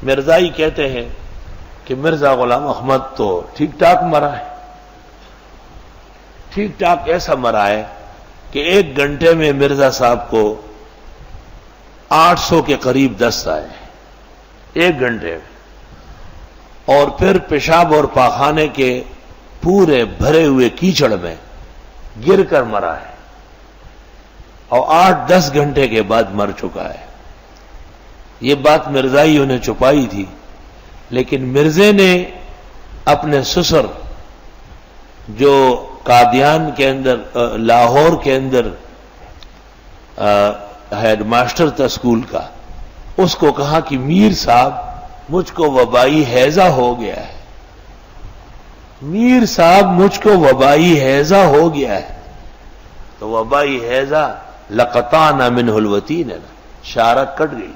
मिर्जाई कहते हैं कि मिर्जा गुलाम अहमद तो ठीक ठाक मरा है, ठीक ठाक ऐसा मरा है कि 1 घंटे में मिर्जा साहब को 800 के करीब दस्त आए 1 घंटे में, और फिर पेशाब और पाखाने के पूरे भरे हुए कीचड़ में गिरकर मरा है और 8-10 घंटे के बाद मर चुका है। ये बात मिर्जाइयों ने छुपाई थी, लेकिन मिर्जे ने अपने ससुर जो कादियान के अंदर, लाहौर के अंदर हेडमास्टर था स्कूल का, उसको कहा कि मीर साहब मुझको वबाई हैजा हो गया है, मीर साहब मुझको वबाई हैजा हो गया है। तो वबाई हैजा लकताना मिनहुल वतीन है ना, शारक कट गई।